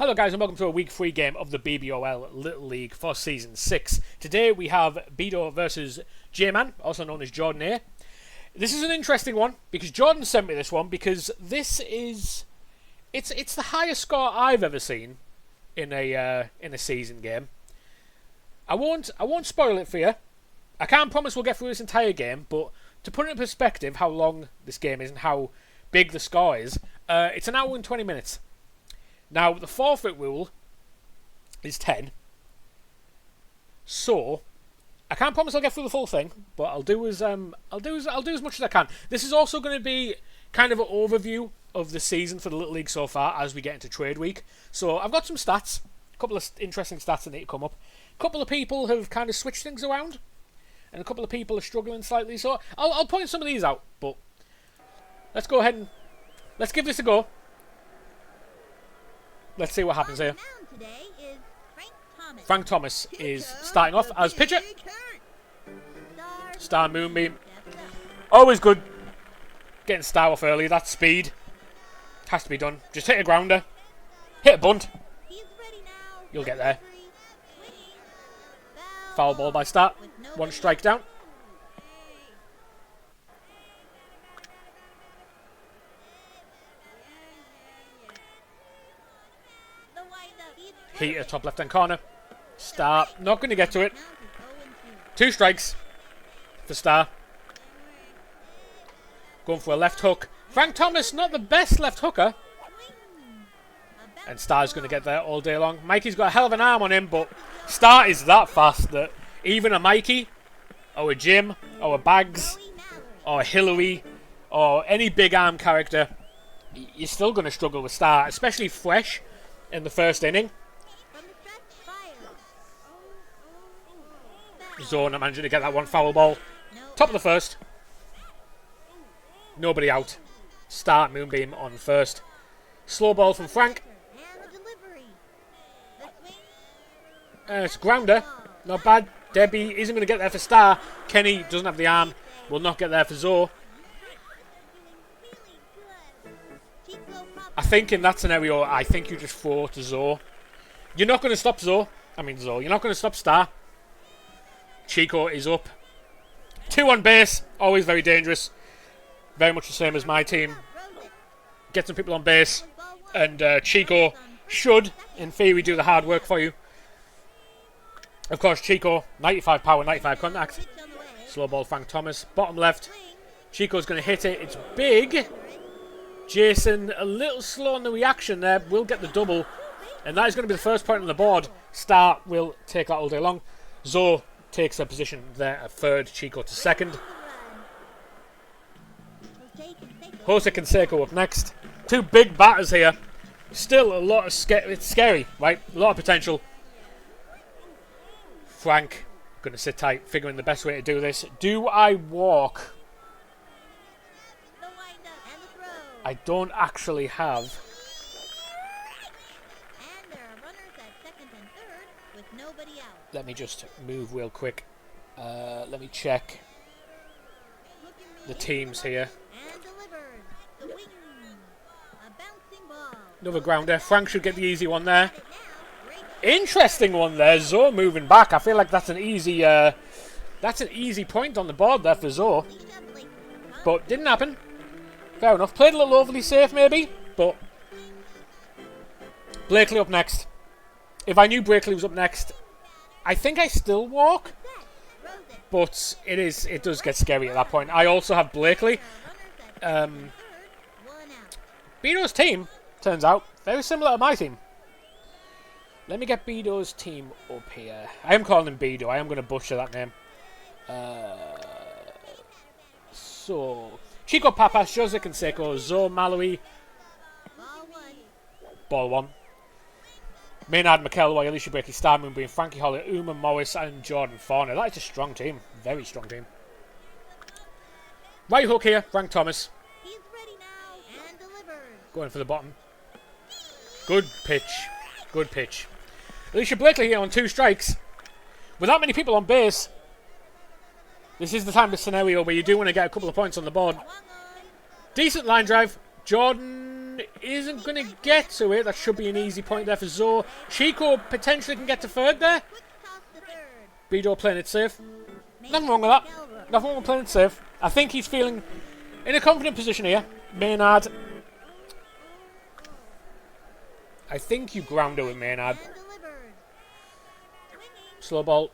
Hello guys and welcome to a week 3 game of the BBOL Little League for Season 6. Today we have bdeaux versus J-Man, also known as Jordan A. This is an interesting one because Jordan sent me this one because this is... It's the highest score I've ever seen in a season game. I won't spoil it for you. I can't promise we'll get through this entire game, but to put it in perspective how long this game is and how big the score is, it's an hour and 20 minutes. Now, the forfeit rule is 10. So, I can't promise I'll get through the full thing, but I'll do as much as I can. This is also going to be kind of an overview of the season for the Little League so far as we get into trade week. So, I've got some stats, a couple of interesting stats that need to come up. A couple of people have kind of switched things around, and a couple of people are struggling slightly. So, I'll point some of these out, but let's go ahead and let's give this a go. Let's see what happens here. Frank Thomas is starting off as pitcher. Star Moonbeam. Always good getting Star off early. That's speed. Has to be done. Just hit a grounder. Hit a bunt. You'll get there. Foul ball by Star. 1 strike down. Heater, top left-hand corner. Star, not going to get to it. 2 strikes for Star. Going for a left hook. Frank Thomas, not the best left hooker. And Star's going to get there all day long. Mikey's got a hell of an arm on him, but Star is that fast that even a Mikey, or a Jim, or a Bags, or a Hillary, or any big arm character, you're still going to struggle with Star, especially fresh in the first inning. Zone, I'm managing to get that one foul ball. Top of the first. Nobody out. Start Moonbeam on first. Slow ball from Frank. It's a grounder. Not bad. Debbie isn't going to get there for Star. Kenny doesn't have the arm. Will not get there for Zoe. I think in that scenario, I think you just throw to Zoe. You're not going to stop Zoe. You're not going to stop Star. Chico is up. 2 on base. Always very dangerous. Very much the same as my team. Get some people on base. And Chico should, in theory, do the hard work for you. Of course, Chico, 95 power, 95 contact. Slow ball, Frank Thomas. Bottom left. Chico's going to hit it. It's big. Jason, a little slow on the reaction there. Will get the double. And that is going to be the first point on the board. Star will take that all day long. Zoe takes a position there at third, Chico to second. Jose Canseco up next. 2 big batters here. Still a lot of it's scary, right? A lot of potential. Frank, going to sit tight, figuring the best way to do this. Do I walk? I don't actually have. Let me just move real quick. Let me check the teams here. Another grounder. Frank should get the easy one there. Interesting one there. Zoe moving back. I feel like that's an easy point on the board there for Zoe. But didn't happen. Fair enough. Played a little overly safe maybe, but Blakely up next. If I knew Blakely was up next, I think I still walk, but it does get scary at that point. I also have Blakely. bdeaux's team, turns out, very similar to my team. Let me get bdeaux's team up here. I am calling him bdeaux. I am going to butcher that name. So, Chico Papas, Jose Canseco, Zoe Mallory. Ball 1. Maynard McElroy, Alicia Blakely, Star Moonbeam, Frankie Holly, Uma Morris, and Jordan Fauna. That is a strong team. Very strong team. Right hook here, Frank Thomas. Going for the bottom. Good pitch. Good pitch. Alicia Blakely here on 2 strikes. With that many people on base, this is the type of scenario where you do want to get a couple of points on the board. Decent line drive. Jordan Jordan isn't going to get to it. That should be an easy point there for Zoe. Chico potentially can get to third there. bdeaux playing it safe. Nothing wrong with that. Nothing wrong with playing it safe. I think he's feeling in a confident position here. Maynard. I think you grounder with Maynard. Slow ball.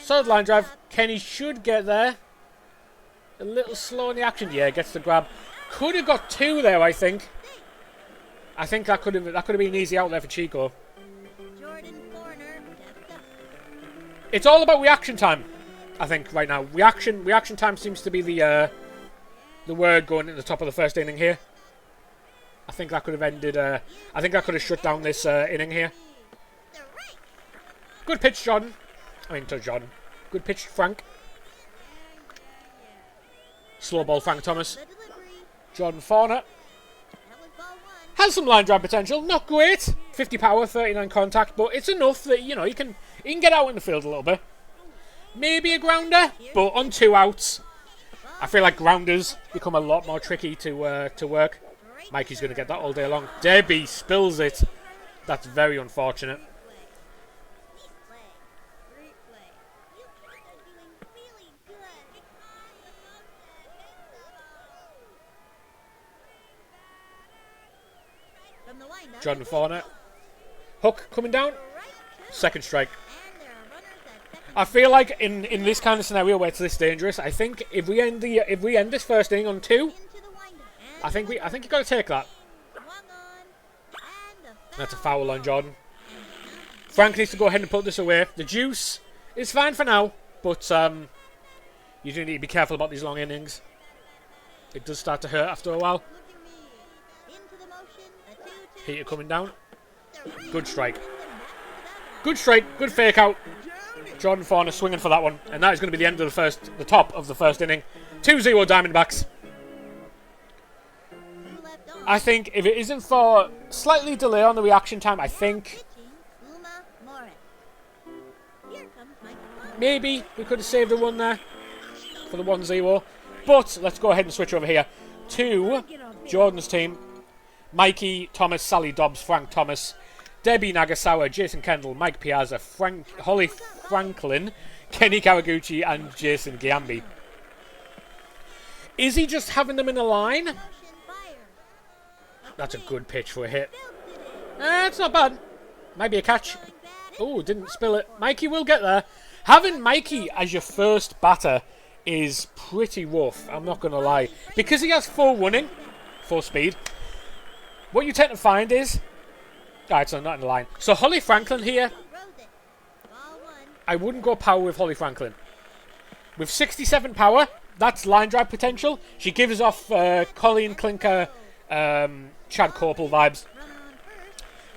Solid line drive. Kenny should get there. A little slow in the action. Yeah, gets the grab. Could have got two there, I think. I think that could have been easy out there for Chico. It's all about reaction time, I think, right now. Reaction time seems to be the word going at the top of the first inning here. I think that could have ended. I think that could have shut down this inning here. Good pitch, Jordan. I mean, to Jordan. Good pitch, Frank. Slow ball, Frank Thomas. Jordan Fauner. Has some line drive potential. Not great. 50 power, 39 contact, but it's enough that, you know, he can get out in the field a little bit. Maybe a grounder, but on 2 outs, I feel like grounders become a lot more tricky to work. Mikey's going to get that all day long. Debbie spills it. That's very unfortunate. Jordan Fauner. Hook coming down. Second strike. I feel like in this kind of scenario where it's this dangerous, I think if we end this first inning on 2, I think you got to take that. That's a foul on Jordan. Frank needs to go ahead and put this away. The juice is fine for now, but you do need to be careful about these long innings. It does start to hurt after a while. Heater coming down. Good strike. Good strike. Good fake out. Jordan Fauner swinging for that one. And that is going to be the end of the top of the first inning. 2-0 Diamondbacks. I think if it isn't for slightly delay on the reaction time, I think maybe we could have saved a run there for the 1-0. But let's go ahead and switch over here to Jordan's team. Mikey, Thomas, Sally Dobbs, Frank Thomas, Debbie Nagasawa, Jason Kendall, Mike Piazza, Holly Franklin, Kenny Kawaguchi, and Jason Giambi. Is he just having them in a line? That's a good pitch for a hit. It's not bad. Might be a catch. Oh, didn't spill it. Mikey will get there. Having Mikey as your first batter is pretty rough, I'm not going to lie. Because he has 4 running, 4 speed, what you tend to find is... Alright, so not in the line. So Holly Franklin here, I wouldn't go power with Holly Franklin. With 67 power, that's line drive potential. She gives off Colleen Clinker, Chad Corporal vibes.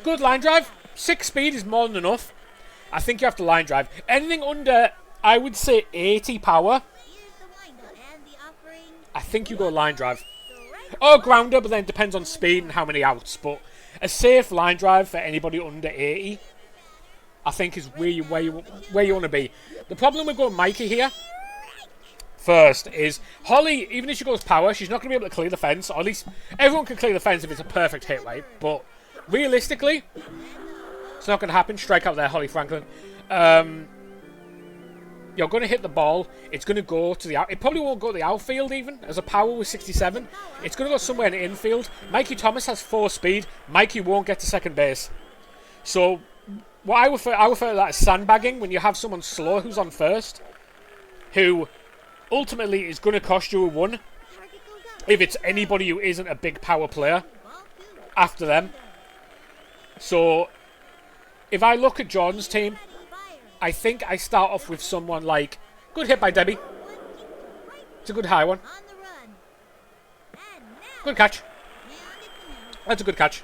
Good line drive. 6 speed is more than enough. I think you have to line drive. Anything under, I would say 80 power, I think you go line drive. Or grounder, but then it depends on speed and how many outs. But a safe line drive for anybody under 80, I think is where you want to be. The problem with going Mikey here first is Holly, even if she goes power, she's not going to be able to clear the fence. Or at least everyone can clear the fence if it's a perfect hit, right? But realistically, it's not going to happen. Strike out there, Holly Franklin. You're going to hit the ball. It's going to go to the out. It probably won't go to the outfield even. As a power with 67, it's going to go somewhere in the infield. Mikey Thomas has 4 speed. Mikey won't get to second base. So what I refer to that as sandbagging, when you have someone slow who's on first, who ultimately is going to cost you a 1 if it's anybody who isn't a big power player after them. So if I look at Jordan's team, I think I start off with someone like... Good hit by Debbie. It's a good high one. Good catch. That's a good catch.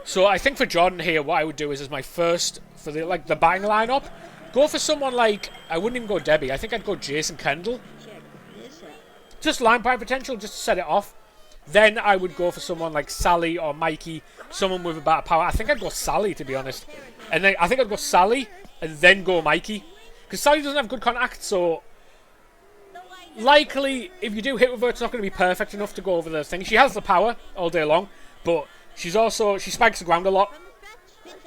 So I think for Jordan here, what I would do is as my first, for the batting lineup, go for someone like... I wouldn't even go Debbie. I think I'd go Jason Kendall. Just line point potential, just to set it off. Then I would go for someone like Sally or Mikey, someone with a better power. I think I'd go Sally, to be honest. And then I think I'd go Sally and then go Mikey. Because Sally doesn't have good contact, so Likely, if you do hit with her, it's not going to be perfect enough to go over the thing. She has the power all day long, but she spikes the ground a lot.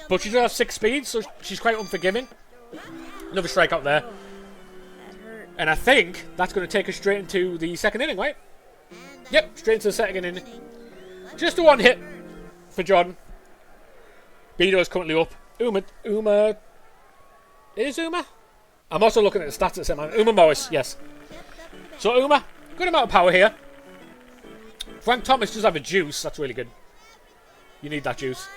But she does have 6 speed, so she's quite unforgiving. Another strikeout there. And I think that's going to take us straight into the second inning, right? Yep, straight into the second inning. Just a 1 hit for Jordan. bdeaux is currently up. Uma. Is Uma? I'm also looking at the stats at the same time. Uma Morris, yes. So Uma, good amount of power here. Frank Thomas does have a juice. That's really good. You need that juice.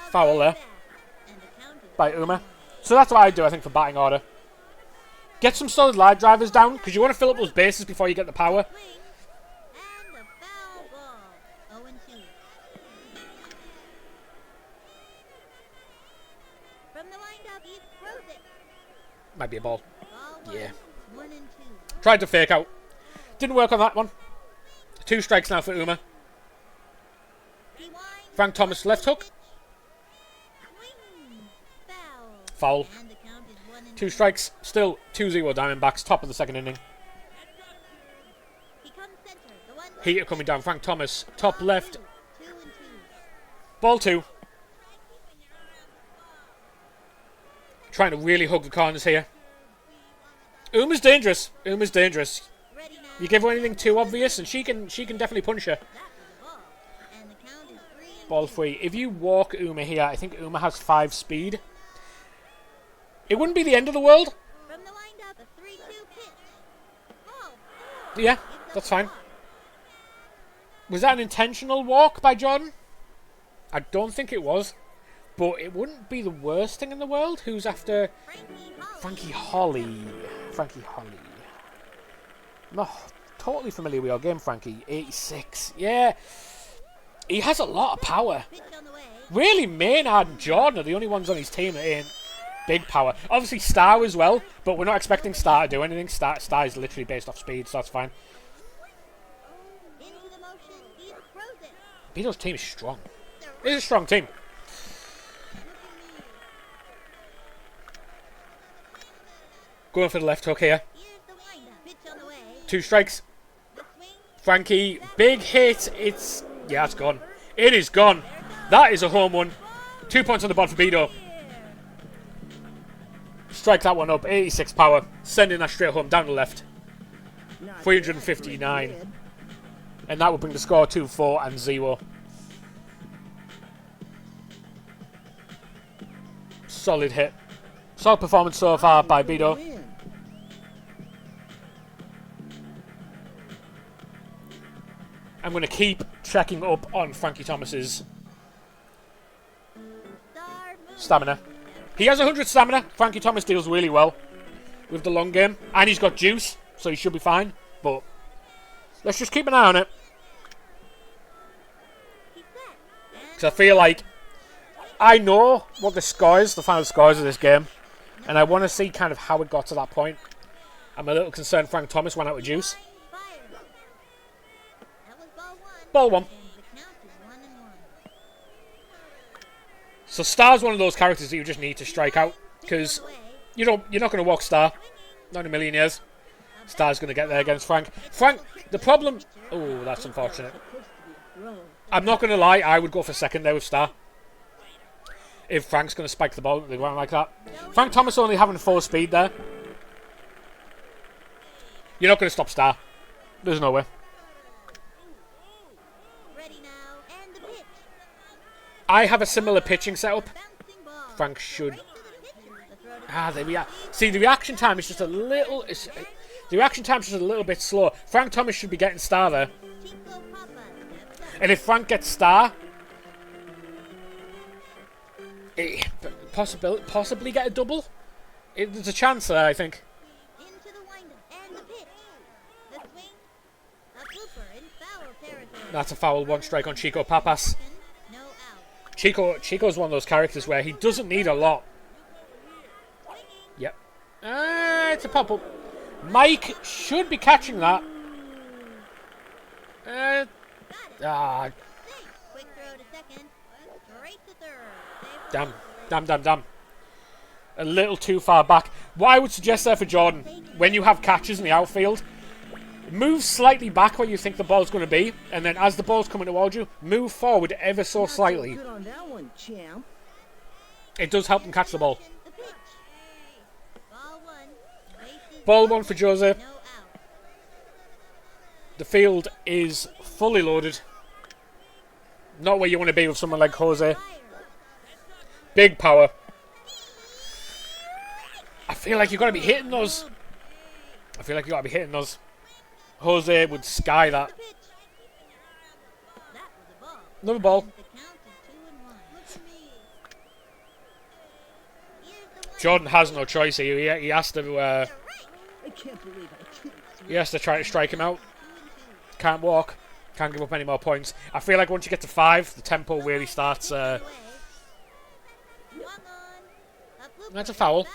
Foul there by Uma. So that's what I do, I think, for batting order. Get some solid line drivers down, because you want to fill up those bases before you get the power. Might be a ball. Yeah. Tried to fake out. Didn't work on that one. 2 strikes now for Uma. Frank Thomas left hook. Foul. 2 strikes. Still 2-0 Diamondbacks. Top of the second inning. Heater coming down. Frank Thomas. Top left. Ball 2. Trying to really hug the corners here. Uma's dangerous. Uma's dangerous. You give her anything too obvious and she can definitely punch her. Ball 3. If you walk Uma here, I think Uma has 5 speed. It wouldn't be the end of the world. Yeah, that's fine. Was that an intentional walk by Jordan? I don't think it was. But it wouldn't be the worst thing in the world. Who's after Frankie Holly? Frankie Holly. I'm not totally familiar with your game, Frankie. 86. Yeah. He has a lot of power. Really, Maynard and Jordan are the only ones on his team that ain't big power. Obviously, Star as well, but we're not expecting Star to do anything. Star is literally based off speed, so that's fine. bdeaux's team is strong. It is a strong team. Going for the left hook here. 2 strikes. Frankie, big hit. Yeah, it's gone. It is gone. That is a home run. 2 points on the board for bdeaux. Strike that one up. 86 power. Sending that straight home down the left. 359. And that will bring the score to 4-0. Solid hit. Solid performance so far by bdeaux. I'm going to keep checking up on Frankie Thomas's stamina. He has 100 stamina. Frankie Thomas deals really well with the long game. And he's got juice, so he should be fine. But let's just keep an eye on it. Because I feel like I know what the final scores of this game. And I want to see kind of how it got to that point. I'm a little concerned Frank Thomas went out with juice. Ball 1. So Star's one of those characters that you just need to strike out. Because you're not going to walk Star. Not in a million years. Star's going to get there against Frank. Frank, the problem... Oh, that's unfortunate. I'm not going to lie, I would go for second there with Star. If Frank's going to spike the ball, they won't like that. Frank Thomas only having 4 speed there. You're not going to stop Star. There's no way. I have a similar pitching setup. Frank should... See, the reaction time is just a little... The reaction time is just a little bit slow. Frank Thomas should be getting Star there. And if Frank gets Star... possibly get a double? There's a chance there, I think. That's a foul. 1 strike on Chico Papas. Chico's one of those characters where he doesn't need a lot. Yep. It's a pop-up. Mike should be catching that. Damn. a little too far back. What I would suggest there for Jordan, when you have catches in the outfield, move slightly back where you think the ball's going to be, and then as the ball's coming towards you, move forward ever so slightly. It does help them catch the ball. Ball 1 for Jose. The field is fully loaded. Not where you want to be with someone like Jose. Big power. I feel like you've got to be hitting those. Jose would sky that. Another ball. Jordan has no choice here. He has to. He has to try to strike him out. Can't walk. Can't give up any more points. I feel like once you get to 5, the tempo really starts. That's a foul.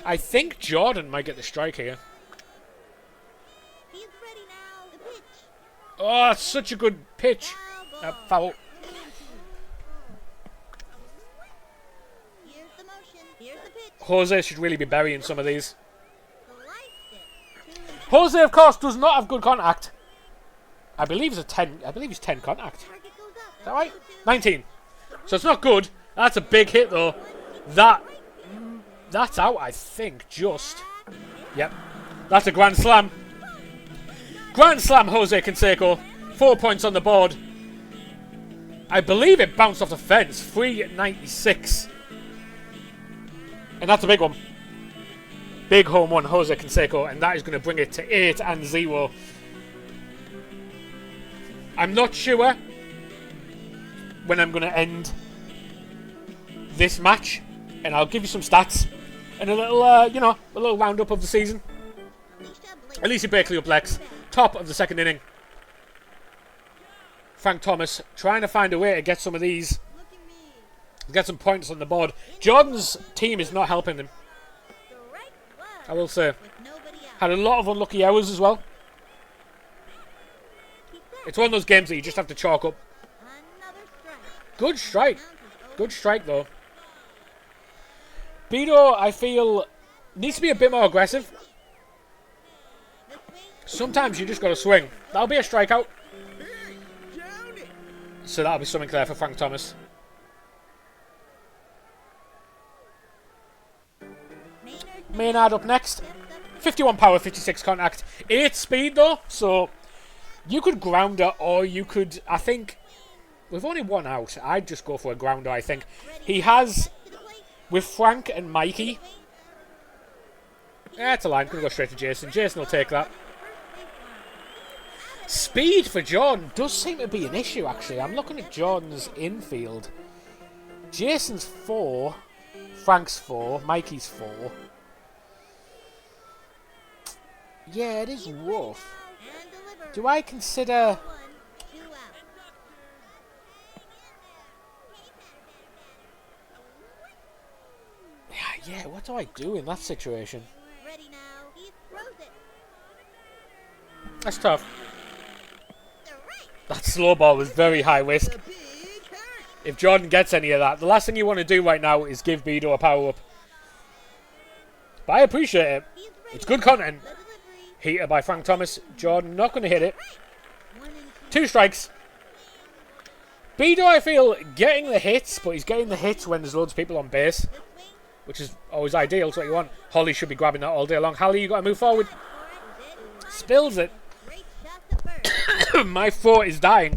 I think Jordan might get the strike here. Oh, that's such a good pitch. Foul. Jose should really be burying some of these. Jose, of course, does not have good contact. I believe he's 10 contact. Is that right? 19. So it's not good. That's a big hit though. That's out, I think, just. Yep. That's a grand slam. Grand slam, Jose Canseco. 4 points on the board. I believe it bounced off the fence. 396. And that's a big one. Big home run, Jose Canseco. And that is going to bring it to 8-0. I'm not sure when I'm going to end this match. And I'll give you some stats. And a little, a little roundup of the season. Alicia Bakley up next. Top of the second inning. Frank Thomas trying to find a way to get some of these. Get some points on the board. Jordan's team is not helping him. I will say. Had a lot of unlucky hours as well. It's one of those games that you just have to chalk up. Good strike. Good strike though. bdeaux, I feel, needs to be a bit more aggressive. Sometimes you just got to swing. That'll be a strikeout. So that'll be something there for Frank Thomas. Maynard up next. 51 power, 56 contact. 8 speed though. So you could grounder or you could, I think, with only one out, I'd just go for a grounder, I think. He has, with Frank and Mikey. That's a line. Going to go straight to Jason. Jason will take that. Speed for Jordan does seem to be an issue, actually. I'm looking at Jordan's infield. Jason's 4. Frank's 4. Mikey's 4. Yeah, it is rough. Do I consider... Yeah, what do I do in that situation? That's tough. That slow ball was very high risk. If Jordan gets any of that, the last thing you want to do right now is give bdeaux a power up. But I appreciate it. It's good content. Heater by Frank Thomas. Jordan not going to hit it. 2 strikes. bdeaux, I feel, getting the hits, but he's getting the hits when there's loads of people on base, which is always ideal. It's what you want. Holly should be grabbing that all day long. Holly, you got to move forward. Spills it. My throat is dying.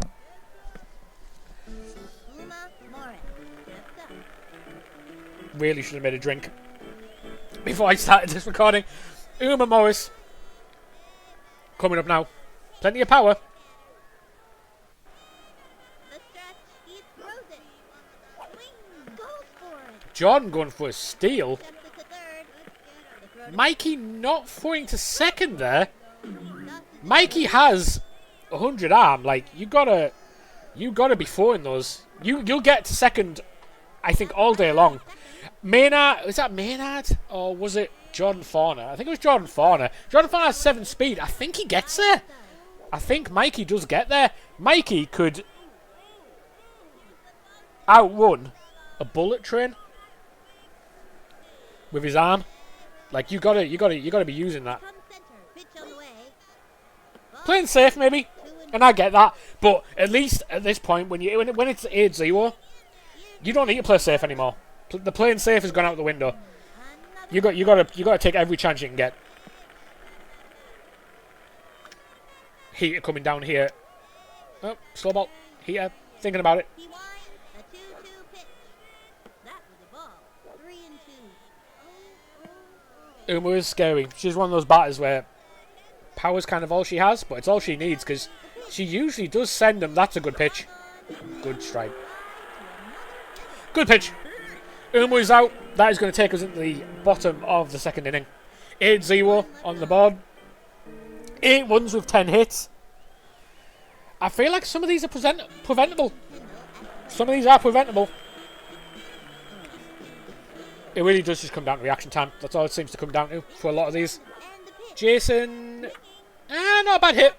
Really should have made a drink before I started this recording. Uma Morris coming up now. Plenty of power. Jordan going for a steal. Mikey not throwing to second there. Mikey has 100 arm. Like, you gotta be throwing those. You'll get to second, I think, all day long. Maynard, was that Maynard or was it Jordan Fauner? I think it was Jordan Fauner. Jordan Fauner has 7 speed. I think he gets there. I think Mikey does get there. Mikey could outrun a bullet train. with his arm. Like you gotta be using that. Playing safe maybe, and I get that. But at least at this point, when it's 8-0, you don't need to play safe anymore. The playing safe has gone out the window. You gotta take every chance you can get. Heater coming down here. Oh, slow ball. Heater thinking about it. Uma is scary. She's one of those batters where power's kind of all she has, but it's all she needs because she usually does send them. That's a good pitch. Good strike. Good pitch. Uma is out. That is going to take us into the bottom of the second inning. 8-0 on the board. 8 runs with 10 hits. I feel like some of these are preventable. Some of these are preventable. It really does just come down to reaction time. That's all it seems to come down to for a lot of these. Jason. Not a bad hit.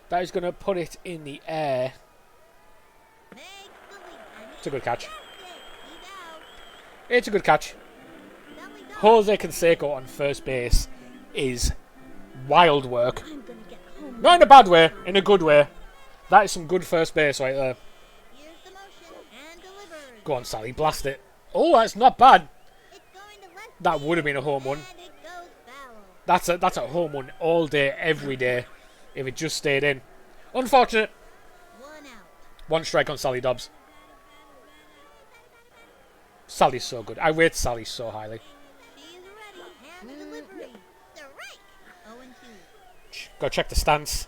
That is going to put it in the air. It's a good catch. It's a good catch. Jose Canseco on first base is wild work. Not in a bad way, in a good way. That is some good first base right there. Go on, Sally, blast it. Oh, that's not bad. That would have been a home run. That's a home run all day, every day, if it just stayed in. Unfortunate. 1 strike on Sally Dobbs. Sally's so good. I rate Sally so highly. Go check the stance.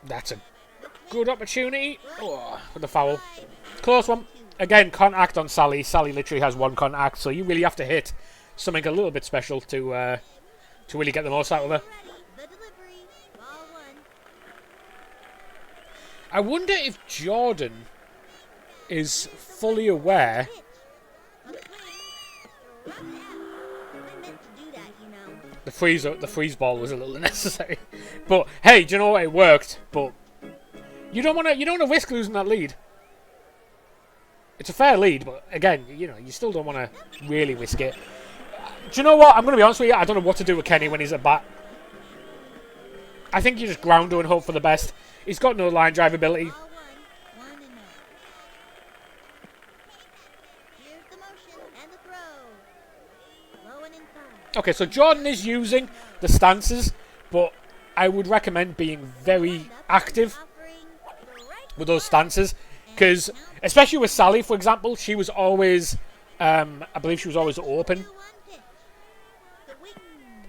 That's a good opportunity. Oh, for the foul. Close one. Again, contact on Sally. Sally literally has 1 contact, so you really have to hit something a little bit special to really get the most out of her. I wonder if Jordan is fully aware. The freeze ball was a little unnecessary, but hey, do you know what? It worked. But you don't want to risk losing that lead. It's a fair lead, but again, you still don't want to really risk it. Do you know what? I'm going to be honest with you. I don't know what to do with Kenny when he's at bat. I think you just ground and hope for the best. He's got no line drive ability. Okay, so Jordan is using the stances, but I would recommend being very active with those stances, because especially with Sally, for example, she was always, I believe she was always open,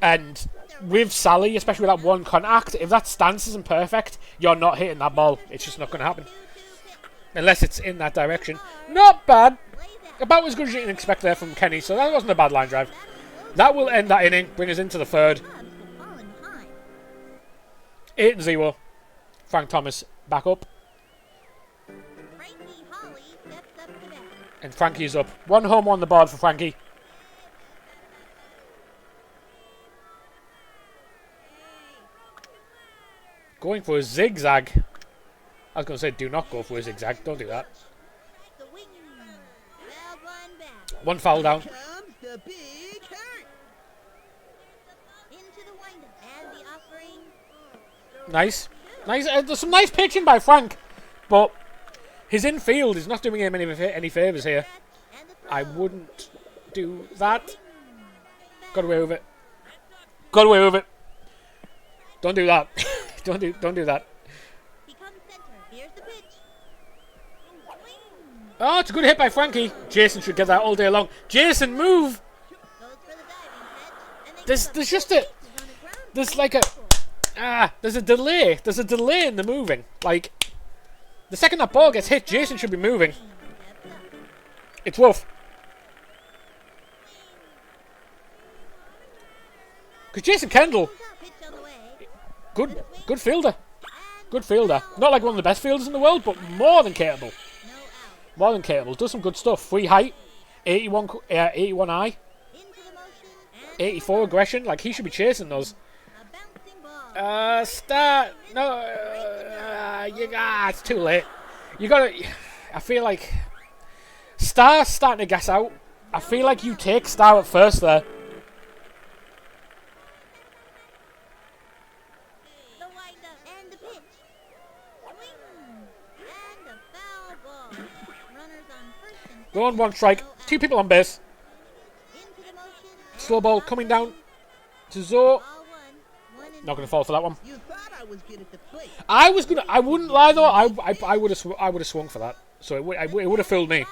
and with Sally, especially with that 1 contact, if that stance isn't perfect, you're not hitting that ball. It's just not going to happen unless it's in that direction. Not bad. About as good as you can expect there from Kenny, so that wasn't a bad line drive. That will end that inning, bring us into the third. 8-0. Frank Thomas back up. And Frankie's up. 1 home on the board for Frankie. Going for a zigzag. I was going to say, do not go for a zigzag. Don't do that. 1 foul down. Nice. Nice. There's some nice pitching by Frank, but his infield is not doing him any favours here. I wouldn't do that. Got away with it. Got away with it. Don't do that. don't do that. Oh, it's a good hit by Frankie. Jason should get that all day long. Jason, move! There's just a... There's like a... there's a delay. There's a delay in the moving. Like, the second that ball gets hit, Jason should be moving. It's Wolf. Because Jason Kendall... Good fielder. Good fielder. Not like one of the best fielders in the world, but more than capable. More than capable. Does some good stuff. Free height. 81 eye. 84 aggression. Like, he should be chasing those. Start. No. it's too late. You gotta. I feel like Star's starting to gas out. I feel like you take Star at first there. The wind-up and the pitch. Swing and a foul ball. Runners on first and Go on, one strike. Two people on base. into the motion. Slow ball coming down to Zoe. Ball one and Not gonna fall for that one. You thought I was good at the plate. I wouldn't lie though. I would have swung for that. So it would have fooled me.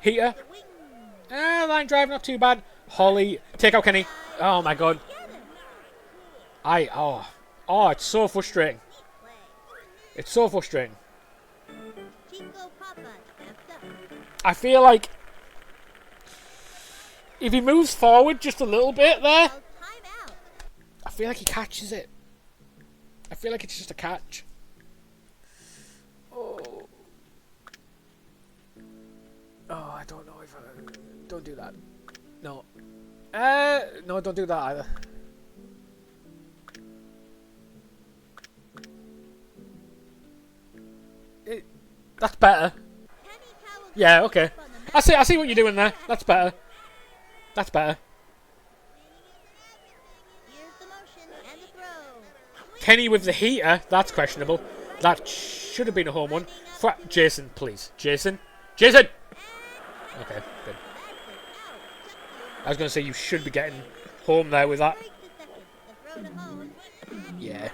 Heater. Line drive, not too bad. Holly, take out Kenny. Oh my god. It's so frustrating. It's so frustrating. Chico Papa steps up. I feel like if he moves forward just a little bit there, Time out. I feel like he catches it. I feel like it's just a catch. Oh, I don't know if don't do that. No. No, don't do that either. That's better. Kenny Powell Yeah, okay. on the I see what you're doing there. That's better. That's better. Here's the motion and the throw. Kenny with the heater, that's questionable. That should have been a home run. Jason, please. Jason? Jason! Okay, good. I was going to say you should be getting home there with that. Straight to second. The throw to home. Yeah.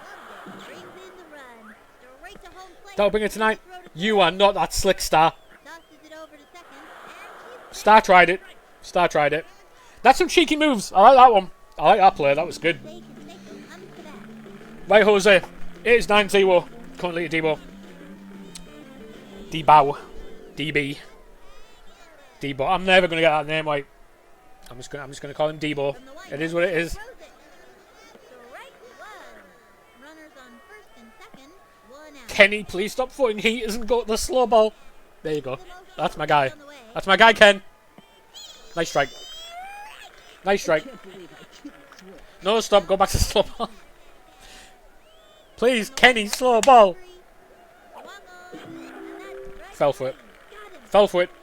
Brings in the run. Straight to home plate. That'll bring it tonight. You are not that slick, Star. Tosses it over to second. And Star tried it. Star tried it. That's some cheeky moves. I like that one. I like that play. That was good. Jake Canseco comes to bat. Right, Jose. It is 9-0. Currently at Debo. Debow. DB. Debo. I'm never gonna get that name right. I'm just gonna call him Debo. From the wide It is what it is. throws it. Strike one. Runners on first and second. One out. Kenny, please stop throwing heaters and go to the slow ball. There you go. The motion That's my guy. on the way. That's my guy, Ken. Nice strike. Nice strike. Can't believe I couldn't swing. No, stop. Go back to slow ball. Please, Kenny, slow ball. Swung on. And that's right. Fell for it. Got him. Fell for it. Strikeout.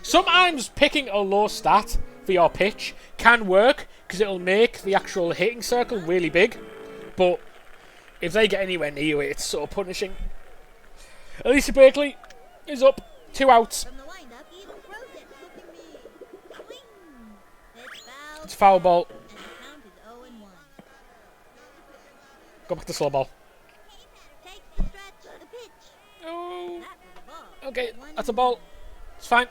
Sometimes picking a low stat for your pitch can work because it'll make the actual hitting circle really big. But if they get anywhere near it, it's sort of punishing. Elisa Berkeley is up. 2 outs. From the windup, he throws it. Swing. It's a foul ball. And the count is 0-1. Go back to slow ball. Takes the stretch. The pitch. Oh, That was a ball. okay. That's a ball. It's fine.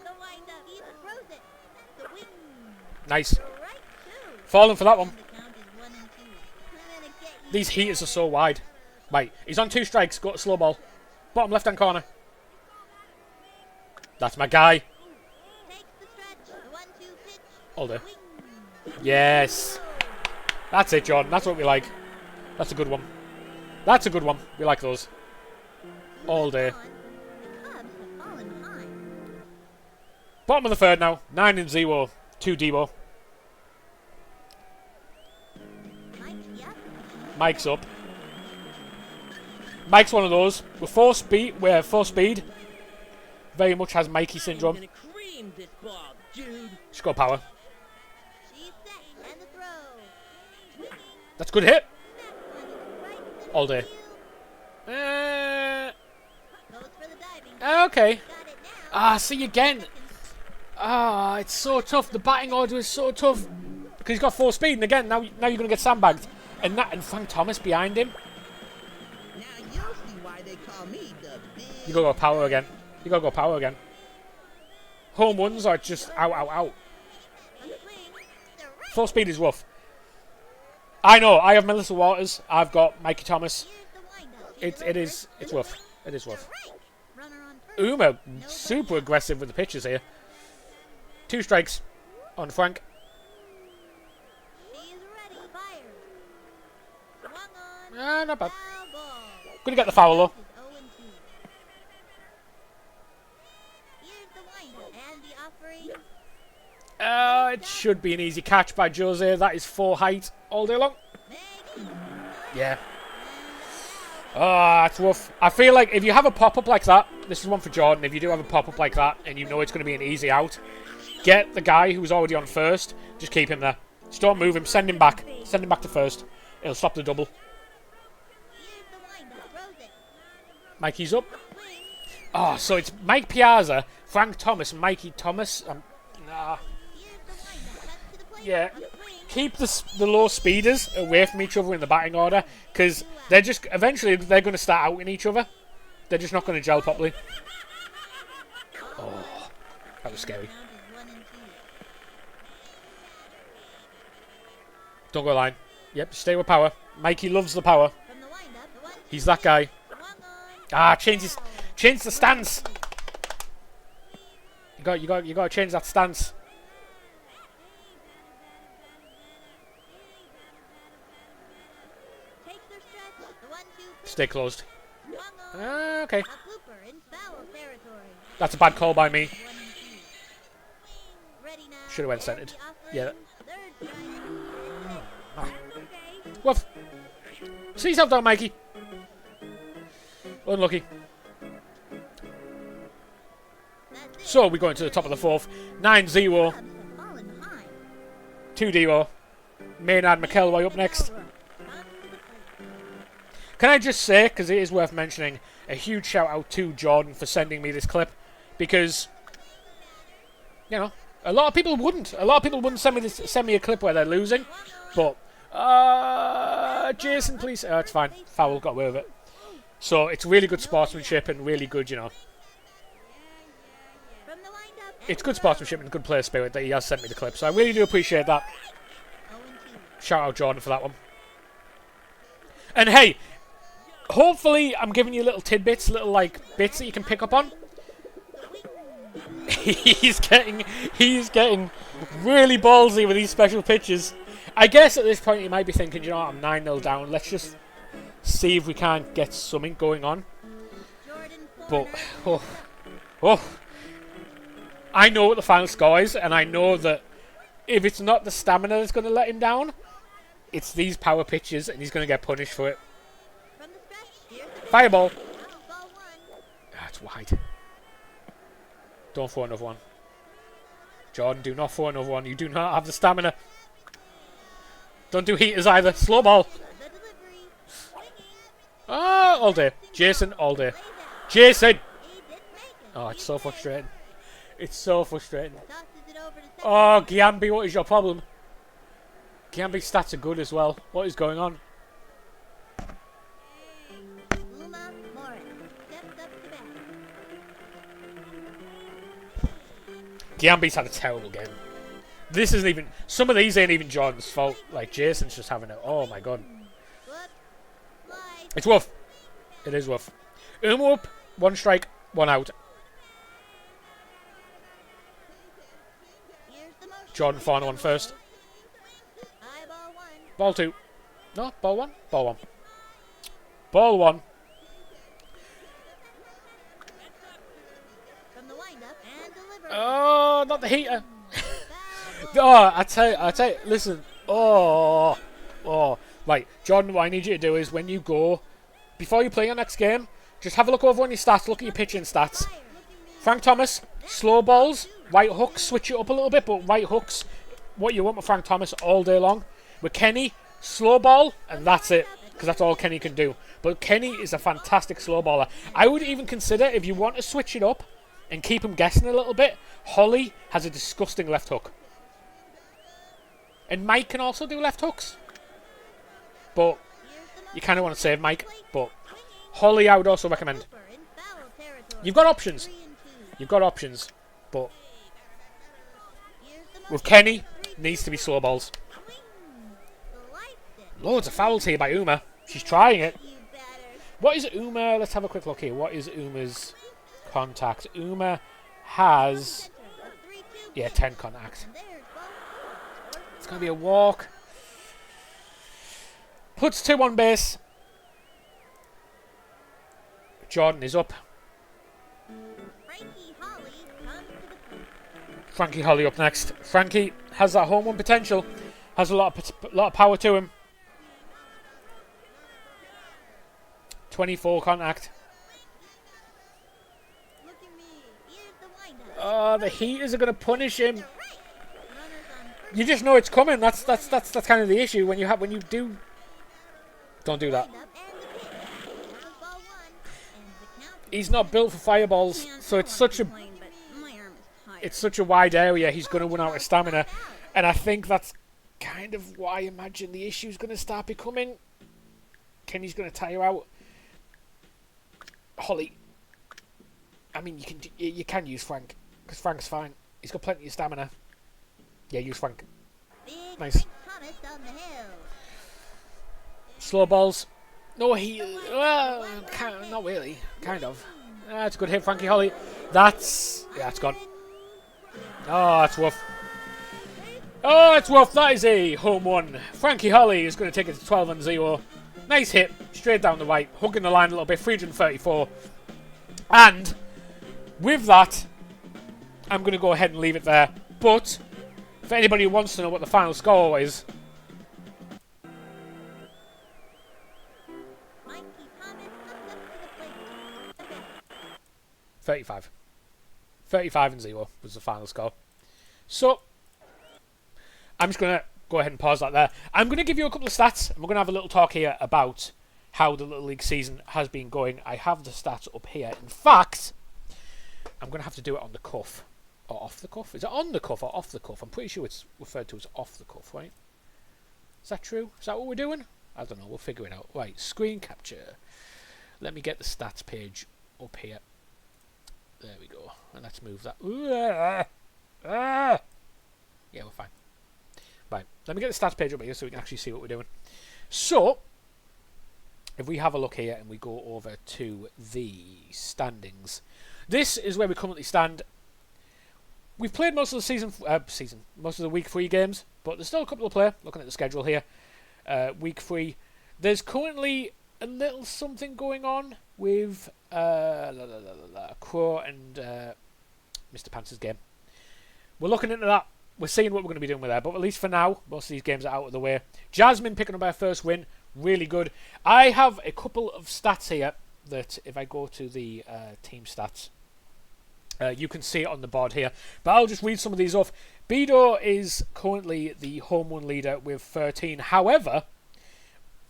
The windup, he throws it. Swing. Nice. Strike two. Falling for that one. The count is 1-2. I'm gonna get you. These heaters are so wide. Right, he's on 2 strikes. Go to slow ball. Bottom left-hand corner. That's my guy. Takes the stretch. The 1-2 pitch. All day. Swing. Yes. That's it, Jordan. That's what we like. That's a good one. That's a good one. We like those. All day. On. The Cubs have fallen behind. Bottom of the third now. 9-0. 2 Debo. Mike, yep. Mike's up. Mike's one of those. With 4 speed. Where 4 speed very much has Mikey syndrome. I'm gonna cream this ball, dude. She's got power. She's set. And the throw. Swinging. That's a good hit. That one is right center All day. field. Goes for the diving. Okay. Got it now. Ah, see again. Ah, it's so tough. The batting order is so tough because he's got 4 speed, and again, now you're going to get sandbagged, and Frank Thomas behind him. Now you'll see why they call me the big. You gotta go power again. You gotta go power again. Home runs are just out. On the swing. The right. 4 speed is rough. I know. I have Melissa Waters. I've got Mikey Thomas. Here's the windup. It's rough. It is rough. Strike. Runner on first. Uma super aggressive with the pitches here. 2 strikes on Frank. She is ready. Fire. Swung on. Not bad. Foul ball. Gonna get the foul though. Is 0-2. Here's the windup and the offering. It should be an easy catch by Jose. That is 4 height all day long. Yeah. It's rough. I feel like if you have a pop-up like that, this is one for Jordan, if you do have a pop-up like that and you know it's going to be an easy out, get the guy who's already on first, just keep him there. Just don't move him, send him back. Send him back to first. It'll stop the double. Mikey's up. Oh, so it's Mike Piazza, Frank Thomas, Mikey Thomas. Yeah. Keep the low speeders away from each other in the batting order, because they're just eventually they're going to start outing each other. They're just not going to gel properly. Oh, that was scary. Don't go line. Yep, stay with power. Mikey loves the power. He's that guy. Change the stance. You got to change that stance. Stay closed. Okay. That's a bad call by me. Should have went centered. Yeah. Woof. See yourself down, Mikey. Unlucky. So we go into the top of the 4th. 9-0. 2-0. Maynard McElroy up next. Can I just say, because it is worth mentioning, a huge shout out to Jordan for sending me this clip, because, you know, a lot of people wouldn't. A lot of people wouldn't send me a clip where they're losing, but Jason, please. It's fine. Foul, got away with it. So it's really good sportsmanship and really good, you know. It's good sportsmanship and good player spirit that he has sent me the clip. So I really do appreciate that. Shout out Jordan for that one. And hey, hopefully I'm giving you little tidbits, little like bits that you can pick up on. He's getting really ballsy with these special pitches. I guess at this point you might be thinking, you know what, I'm 9-0 down. Let's just see if we can't get something going on. But I know what the final score is, and I know that if it's not the stamina that's going to let him down, it's these power pitches, and he's going to get punished for it. Fireball. That's wide. Don't throw another one. Jordan, do not throw another one. You do not have the stamina. Don't do heaters either. Slow ball. All day. Jason, all day. Jason! Oh, it's so frustrating. It's so frustrating. Oh, Giambi, what is your problem? Giambi's stats are good as well. What is going on? Giambi's had a terrible game. This isn't even... Some of these ain't even Jordan's fault. Like, Jason's just having it. Oh, my God. It's rough. It is rough. Up, 1 strike, 1 out. Jordan 4-1 first. Ball 2. No, ball 1. Ball 1. Ball 1. Oh, not the heater. Oh, I tell you, listen. Oh. Right, Jordan, what I need you to do is when you go, before you play your next game, just have a look over on your stats, look at your pitching stats. Frank Thomas, slow balls, right hooks, switch it up a little bit, but right hooks, what you want with Frank Thomas all day long. With Kenny, slow ball, and that's it, because that's all Kenny can do. But Kenny is a fantastic slow baller. I would even consider, if you want to switch it up and keep him guessing a little bit, Holly has a disgusting left hook. And Mike can also do left hooks. But you kind of want to save Mike. But Holly I would also recommend. You've got options. You've got options. But with Kenny, needs to be slow balls. Loads of fouls here by Uma. She's trying it. What is Uma? Let's have a quick look here. What is Uma's contact? Uma has... Yeah, 10 contact. It's going to be a walk. Puts 2 on base. Jordan is up. Frankie Holly up next. Frankie has that home run potential. Has a lot of power to him. 24 contact. Look at me. Here's the windup. Oh, the Heaters are going to punish him. Right. Runners on first. You just know it's coming. That's kind of the issue when you do. Don't do that. Windup and the pitch. That was ball one. And the count. He's not built for fireballs, so it's such a wide area. He's going to run out of stamina, and I think that's kind of why I imagine the issue is going to start becoming. Kenny's going to tire out. Holly. I mean, you can use Frank because Frank's fine. He's got plenty of stamina. Yeah, use Frank. Big Nice. Frank Thomas on the hill. Slow balls. No, well, not really. Kind of. That's a good hit, Frankie Holly. It's gone. Oh, that's rough. Oh, it's rough. That is a home run. Frankie Holly is going to take it to 12-0. Nice hit. Straight down the right. Hugging the line a little bit. 334. And with that, I'm going to go ahead and leave it there. But for anybody who wants to know what the final score is, Mikey Thomas comes up to the plate. 35. 35-0 was the final score. So, I'm just going to go ahead and pause that there. I'm going to give you a couple of stats, and we're going to have a little talk here about how the Little League season has been going. I have the stats up here. In fact, I'm going to have to do it on the cuff. Or off the cuff? Is it on the cuff or off the cuff? I'm pretty sure it's referred to as off the cuff, right? Is that true? Is that what we're doing? I don't know. We'll figure it out. Right, screen capture. Let me get the stats page up here. There we go. And let's move that. Yeah, we're fine. Right, let me get the stats page up here so we can actually see what we're doing. So, if we have a look here and we go over to the standings, this is where we currently stand. We've played most of the most of the week 3 games, but there's still a couple to play. Looking at the schedule here, week 3. There's currently a little something going on with Crow and Mr. Panther's game. We're looking into that. We're seeing what we're going to be doing with that. But at least for now, most of these games are out of the way. Jasmine picking up our first win. Really good. I have a couple of stats here that if I go to the team stats, you can see it on the board here. But I'll just read some of these off. bdeaux is currently the home run leader with 13. However,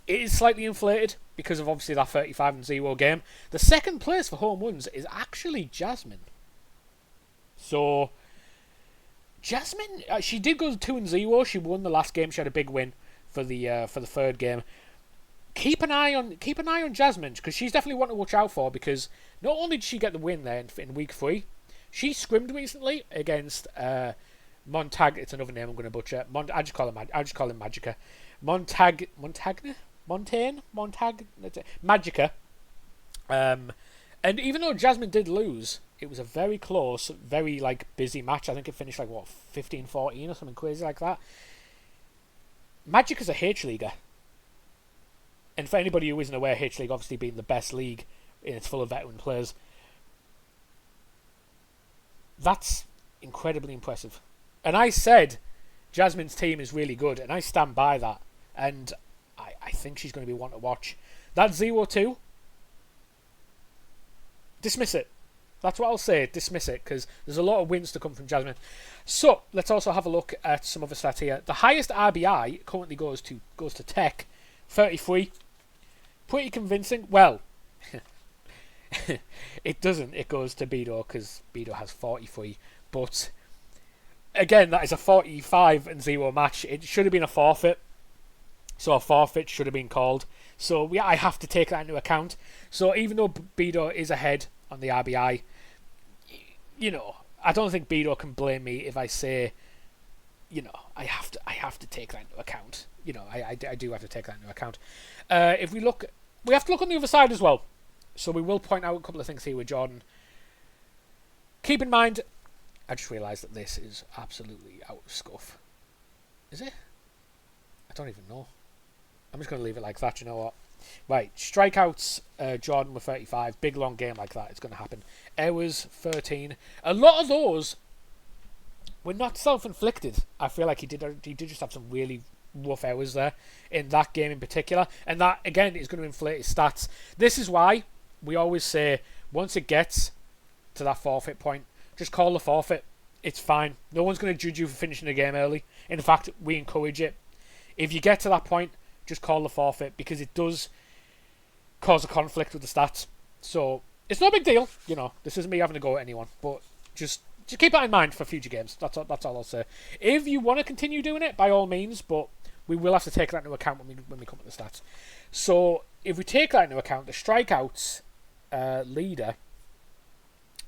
it is slightly inflated because of obviously that 35-0 game. The second place for home runs is actually Jasmine. So, Jasmine, she did go 2-0. She won the last game. She had a big win for the third game. Keep an eye on Jasmine because she's definitely one to watch out for because not only did she get the win there in week 3, she scrimmed recently against Montag. It's another name I'm going to butcher. I just call him Magica. Magica. And even though Jasmine did lose, it was a very close, very busy match. I think it finished 15-14 or something crazy like that. Magica's a H-leaguer. And for anybody who isn't aware, H-League obviously being the best league, and it's full of veteran players. That's incredibly impressive. And I said Jasmine's team is really good, and I stand by that. And I think she's going to be one to watch. That 0-2, dismiss it. That's what I'll say, dismiss it, because there's a lot of wins to come from Jasmine. So, let's also have a look at some other stats here. The highest RBI currently goes to Tech, 33. Pretty convincing. Well, it doesn't. It goes to bdeaux because bdeaux has 43. But again, that is a 45-0 match. It should have been a forfeit. So a forfeit should have been called. So yeah, I have to take that into account. So even though bdeaux is ahead on the RBI, I don't think bdeaux can blame me if I say, I have to take that into account. I do have to take that into account. If we look, we have to look on the other side as well. So we will point out a couple of things here with Jordan. Keep in mind, I just realised that this is absolutely out of scuff. Is it? I don't even know. I'm just going to leave it like that, you know what? Right, strikeouts, Jordan with 35. Big long game like that, it's going to happen. Errors, 13. A lot of those were not self-inflicted. I feel like he did just have some really rough hours there in that game in particular, and that again is going to inflate his stats. This is why we always say once it gets to that forfeit point, just call the forfeit. It's fine. No one's going to judge you for finishing the game early. In fact, we encourage it. If you get to that point, just call the forfeit, because it does cause a conflict with the stats. So it's no big deal. You know, this isn't me having to go at anyone, but just keep that in mind for future games. That's all I'll say. If you want to continue doing it, by all means, but we will have to take that into account when we come to the stats. So if we take that into account, the strikeouts leader,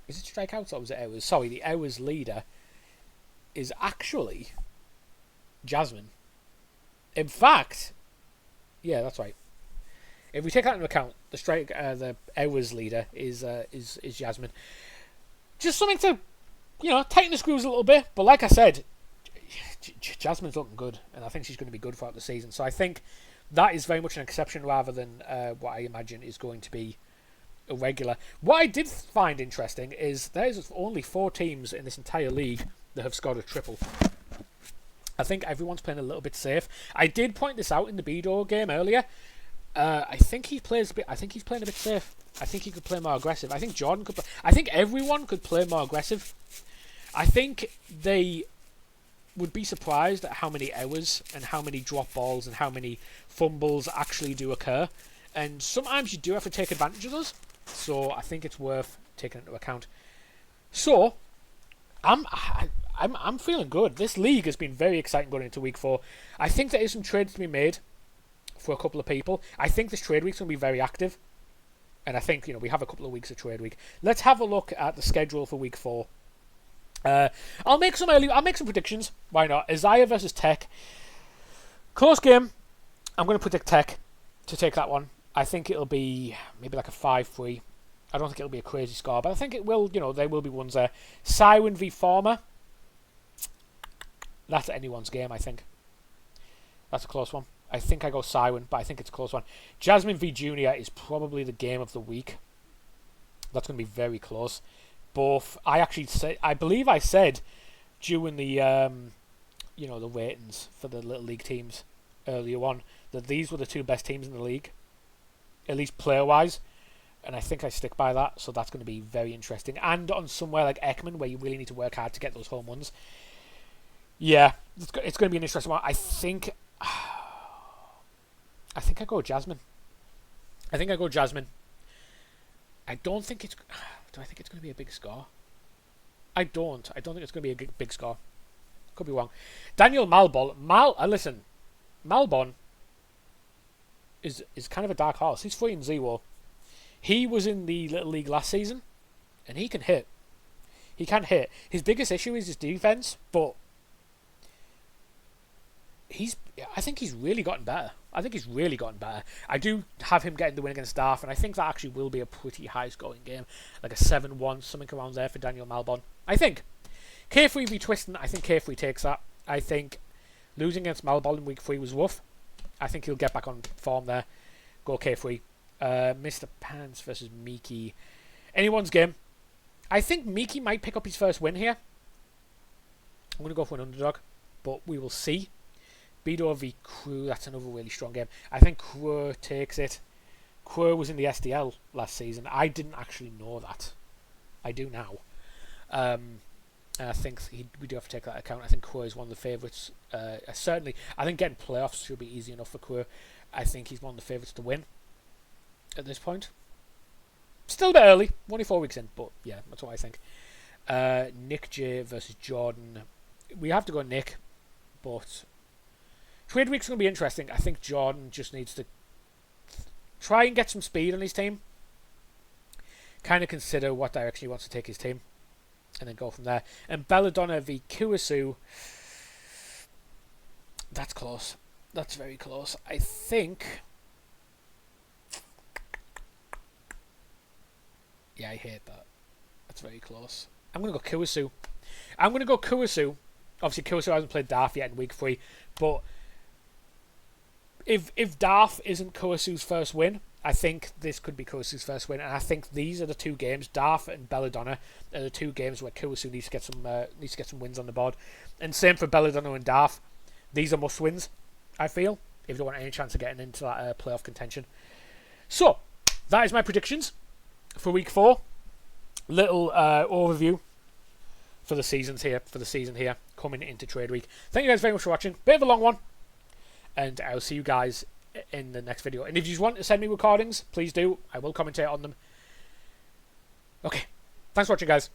is it strikeouts or was it hours? Sorry, the hours leader is actually Jasmine. In fact, yeah, that's right. If we take that into account, the hours leader is Jasmine. Just something to, you know, tighten the screws a little bit. But like I said, Jasmine's looking good, and I think she's going to be good throughout the season. So I think that is very much an exception rather than what I imagine is going to be a regular. What I did find interesting is there's only 4 teams in this entire league that have scored a triple. I think everyone's playing a little bit safe. I did point this out in the bdeaux game earlier. I think he's playing a bit safe. I think he could play more aggressive. I think Jordan could. I think everyone could play more aggressive. I think they would be surprised at how many hours and how many drop balls and how many fumbles actually do occur. And sometimes you do have to take advantage of those. So I think it's worth taking into account. So I'm feeling good. This league has been very exciting going into week 4. I think there is some trades to be made for a couple of people. I think this trade week's going to be very active. And I think, you know, we have a couple of weeks of trade week. Let's have a look at the schedule for week 4. I'll make some predictions. Why not? Isaiah versus Tech. Close game. I'm going to predict Tech to take that one. I think it'll be maybe like a 5-3. I don't think it'll be a crazy score, but I think it will, you know, there will be ones there. Siren v Former. That's anyone's game, I think. That's a close one. I think I go Siren, but I think it's a close one. Jasmine v Junior is probably the game of the week. That's going to be very close. Both, I believe I said during the, you know, the ratings for the Little League teams earlier on, that these were the 2 best teams in the league, at least player-wise, and I think I stick by that, so that's going to be very interesting. And on somewhere like Ekman, where you really need to work hard to get those home runs, yeah, it's going to be an interesting one. I think I go Jasmine. I don't think it's... Do I think it's going to be a big score? I don't think it's going to be a big score. Could be wrong. Daniel Malbon. Listen, Malbon is kind of a dark horse. He's 3-0. He was in the Little League last season, and he can hit. His biggest issue is his defense, but I think he's really gotten better. I do have him getting the win against Darth, and I think that actually will be a pretty high-scoring game, like a 7-1, something around there for Daniel Malbon. I think. K3 v Twiston, I think K3 takes that. I think losing against Malbon in week 3 was rough. I think he'll get back on form there. Go K3. Mr. Pants versus Miki. Anyone's game. I think Miki might pick up his first win here. I'm going to go for an underdog, but we will see. bdeaux v Crew, that's another really strong game. I think Crew takes it. Crew was in the SDL last season. I didn't actually know that. I do now. And I think we do have to take that into account. I think Crew is one of the favourites. Certainly, I think getting playoffs should be easy enough for Crew. I think he's one of the favourites to win at this point. Still a bit early. Only 4 weeks in, but yeah, that's what I think. Nick J versus Jordan. We have to go Nick, but trade week's going to be interesting. I think Jordan just needs to try and get some speed on his team. Kind of consider what direction he wants to take his team. And then go from there. And Belladonna v Kuwasu. That's close. That's very close. I think... Yeah, I hate that. That's very close. I'm going to go Kuwasu. Obviously, Kuwasu hasn't played Darth yet in week 3. But if Darth isn't Kuwasu's first win, I think this could be Kuwasu's first win, and I think these are the two games, Darth and Belladonna, are the two games where Kuwasu needs to get some wins on the board. And same for Belladonna and Darth. These are must wins, I feel, if they want any chance of getting into that playoff contention. So that is my predictions for week 4. Little overview for the season here coming into trade week. Thank you guys very much for watching. Bit of a long one, and I'll see you guys in the next video. And if you want to send me recordings, please do. I will commentate on them. Okay, thanks for watching, guys.